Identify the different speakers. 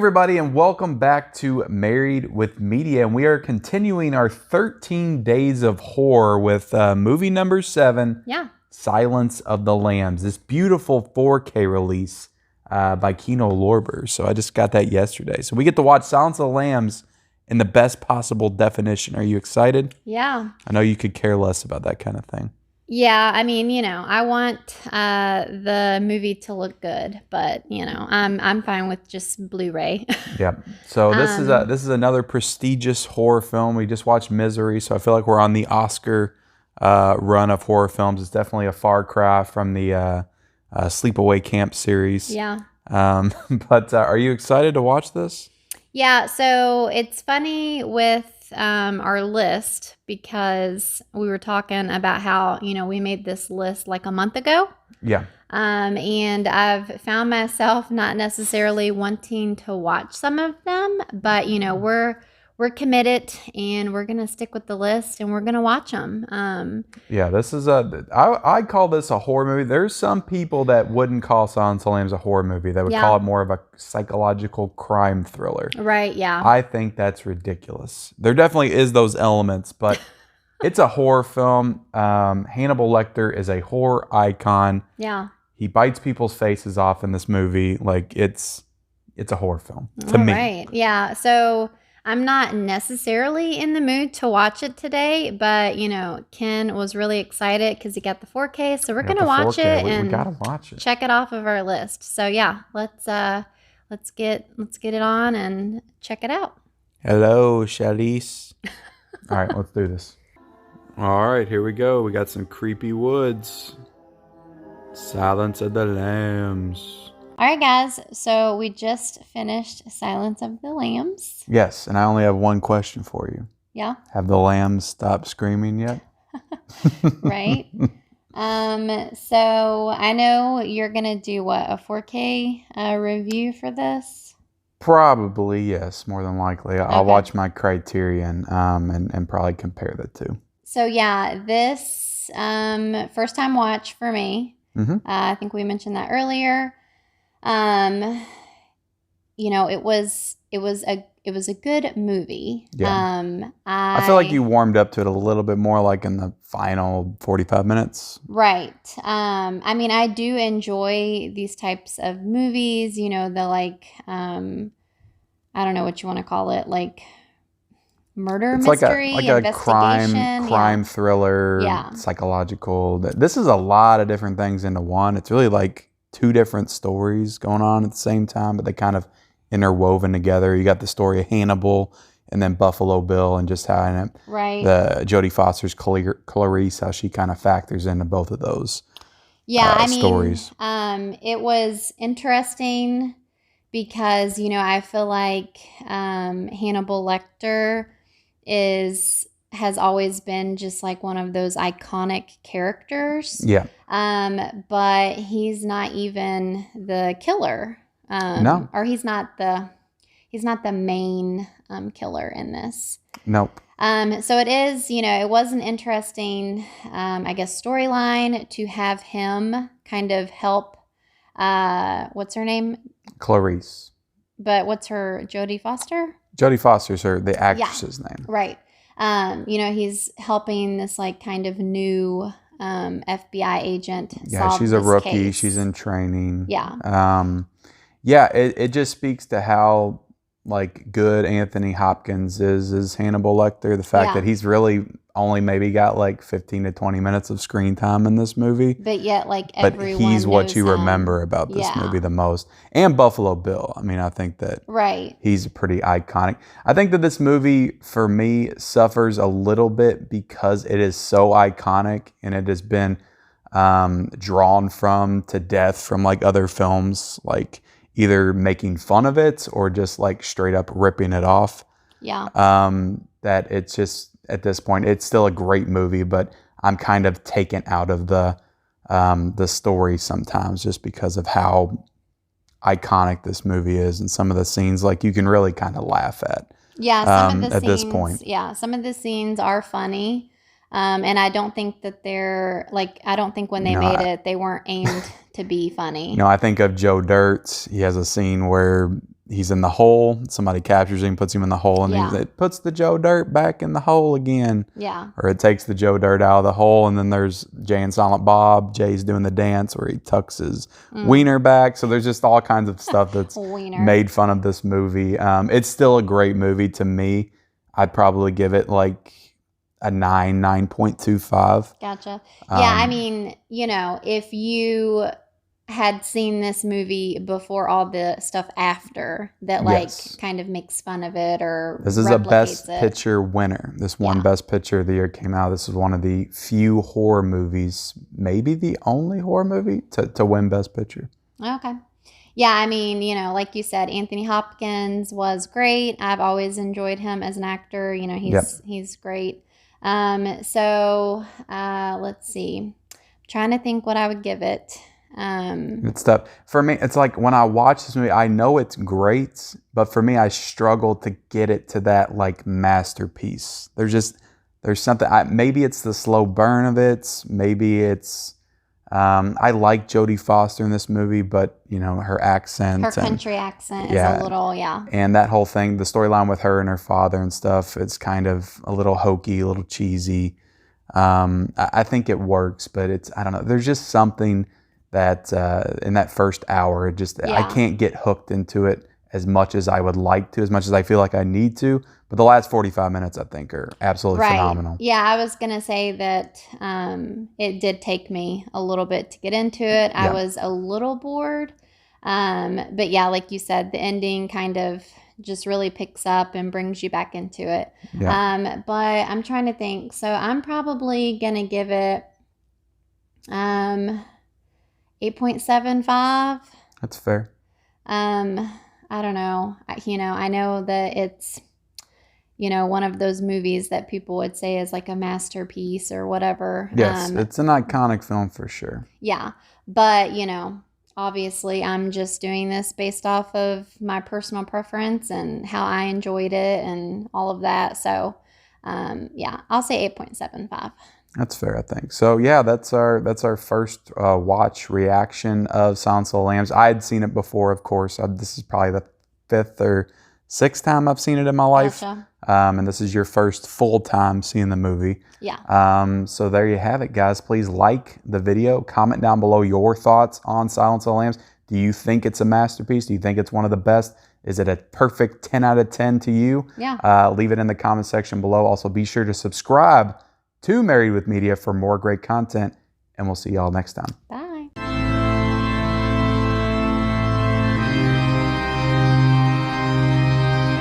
Speaker 1: everybody, and welcome back to Married with Media. And we are continuing our 13 days of horror with movie number 7, Silence of the Lambs. This beautiful 4K release by Kino Lorber. So I just got that yesterday. So we get to watch Silence of the Lambs in the best possible definition. Are you excited?
Speaker 2: Yeah.
Speaker 1: I know you could care less about that kind of thing.
Speaker 2: Yeah, I mean, I want the movie to look good, but I'm fine with just Blu-ray.
Speaker 1: Yeah. So this is another prestigious horror film. We just watched Misery, so I feel like we're on the Oscar run of horror films. It's definitely a far cry from the Sleepaway Camp series.
Speaker 2: Yeah.
Speaker 1: But are you excited to watch this?
Speaker 2: Yeah. So it's funny with our list because we were talking about how we made this list like a month ago.
Speaker 1: Yeah.
Speaker 2: And I've found myself not necessarily wanting to watch some of them, but we're committed and we're gonna stick with the list and we're gonna watch them.
Speaker 1: Yeah, this is I call this a horror movie. There's some people that wouldn't call Silence of the Lambs a horror movie. They would call it more of a psychological crime thriller.
Speaker 2: Right, yeah.
Speaker 1: I think that's ridiculous. There definitely is those elements, but it's a horror film. Hannibal Lecter is a horror icon.
Speaker 2: Yeah.
Speaker 1: He bites people's faces off in this movie. Like it's a horror film to me.
Speaker 2: Right. Yeah. So I'm not necessarily in the mood to watch it today, but Ken was really excited because he got the 4K, so we're gonna watch it and
Speaker 1: we gotta watch it.
Speaker 2: Check it off of our list. So yeah, let's get it on and check it out.
Speaker 1: Hello, Charlize. All right, let's do this. All right, here we go. We got some creepy woods. Silence of the Lambs.
Speaker 2: All right, guys. So we just finished Silence of the Lambs.
Speaker 1: Yes, and I only have one question for you.
Speaker 2: Yeah.
Speaker 1: Have the lambs stopped screaming yet?
Speaker 2: Right. So I know you're gonna do a 4K review for this.
Speaker 1: Probably, yes. More than likely, I'll
Speaker 2: Okay.
Speaker 1: watch my Criterion and probably compare the two.
Speaker 2: So yeah, this first time watch for me.
Speaker 1: Mm-hmm.
Speaker 2: I think we mentioned that earlier. It was a good movie.
Speaker 1: Yeah. I feel like you warmed up to it a little bit more like in the final 45 minutes.
Speaker 2: Right. I mean, I do enjoy these types of movies, the I don't know what you want to call it, like murder mystery,
Speaker 1: like a
Speaker 2: investigation.
Speaker 1: crime thriller, psychological. This is a lot of different things into one. It's really like 2 different stories going on at the same time, but they kind of interwoven together. You got the story of Hannibal and then Buffalo Bill and just how the Jodie Foster's Clarice, how she kind of factors into both of those stories.
Speaker 2: It was interesting because, I feel like Hannibal Lecter has always been just like one of those iconic characters.
Speaker 1: Yeah.
Speaker 2: But he's not even the killer.
Speaker 1: No.
Speaker 2: Or he's not the main killer in this.
Speaker 1: Nope.
Speaker 2: So it is, it was an interesting, I guess, storyline to have him kind of help, what's her name?
Speaker 1: Clarice.
Speaker 2: But what's her, Jodie Foster?
Speaker 1: Jodie Foster's the actress's name.
Speaker 2: Right. He's helping this like kind of new FBI agent.
Speaker 1: Yeah,
Speaker 2: solve
Speaker 1: she's a
Speaker 2: this
Speaker 1: rookie.
Speaker 2: case.
Speaker 1: She's in training.
Speaker 2: Yeah.
Speaker 1: It just speaks to how like good Anthony Hopkins is as Hannibal Lecter. The fact that he's really only maybe got like 15 to 20 minutes of screen time in this movie.
Speaker 2: But yet everyone
Speaker 1: he's what
Speaker 2: knows
Speaker 1: you
Speaker 2: him.
Speaker 1: remember about this movie the most. And Buffalo Bill. I mean, I think that he's pretty iconic. I think that this movie, for me, suffers a little bit because it is so iconic and it has been drawn from to death from like other films, like either making fun of it or just like straight up ripping it off.
Speaker 2: Yeah.
Speaker 1: That it's just, at this point, it's still a great movie, but I'm kind of taken out of the story sometimes just because of how iconic this movie is and some of the scenes like you can really kind of laugh at.
Speaker 2: Yeah, some of the
Speaker 1: at
Speaker 2: scenes,
Speaker 1: this point.
Speaker 2: Yeah, some of the scenes are funny. And I don't think that I don't think when they made it, they weren't aimed to be funny.
Speaker 1: I think of Joe Dirt. He has a scene where he's in the hole. Somebody captures him, puts him in the hole, and it puts the Joe Dirt back in the hole again.
Speaker 2: Yeah.
Speaker 1: Or it takes the Joe Dirt out of the hole, and then there's Jay and Silent Bob. Jay's doing the dance where he tucks his wiener back. So there's just all kinds of stuff that's made fun of this movie. It's still a great movie to me. I'd probably give it like a 9.25.
Speaker 2: Gotcha. Yeah, I mean, if you had seen this movie before all the stuff after that, kind of makes fun of it or
Speaker 1: this is a Best Picture winner. This won Best Picture of the year came out. This is one of the few horror movies, maybe the only horror movie to win Best Picture.
Speaker 2: Okay. Yeah, I mean, like you said, Anthony Hopkins was great. I've always enjoyed him as an actor. He's great. So let's see. I'm trying to think what I would give it.
Speaker 1: It's tough for me. It's like when I watch this movie, I know it's great, but for me, I struggle to get it to that like masterpiece. There's something. Maybe it's the slow burn of it. Maybe it's. I like Jodie Foster in this movie, but her accent,
Speaker 2: her country accent is a little,
Speaker 1: and that whole thing, the storyline with her and her father and stuff, it's kind of a little hokey, a little cheesy. I think it works, but I don't know. There's just something that in that first hour, I can't get hooked into it as much as I would like to, as much as I feel like I need to. But the last 45 minutes, I think, are absolutely phenomenal.
Speaker 2: Yeah, I was going to say that it did take me a little bit to get into it. Yeah. I was a little bored. But yeah, like you said, the ending kind of just really picks up and brings you back into it. Yeah. But I'm trying to think. So I'm probably going to give it 8.75.
Speaker 1: That's fair.
Speaker 2: I don't know. I know that it's, one of those movies that people would say is like a masterpiece or whatever.
Speaker 1: Yes, it's an iconic film for sure.
Speaker 2: Yeah. But, obviously I'm just doing this based off of my personal preference and how I enjoyed it and all of that. So, I'll say 8.75.
Speaker 1: That's fair, I think. So yeah, that's our first watch reaction of Silence of the Lambs. I had seen it before, of course. This is probably the 5th or 6th time I've seen it in my life.
Speaker 2: Gotcha.
Speaker 1: And this is your first full time seeing the movie.
Speaker 2: Yeah.
Speaker 1: So there you have it, guys. Please like the video. Comment down below your thoughts on Silence of the Lambs. Do you think it's a masterpiece? Do you think it's one of the best? Is it a perfect 10 out of 10 to you?
Speaker 2: Yeah.
Speaker 1: Leave it in the comment section below. Also, be sure to subscribe to Married with Media for more great content, and we'll see y'all next time.
Speaker 2: Bye.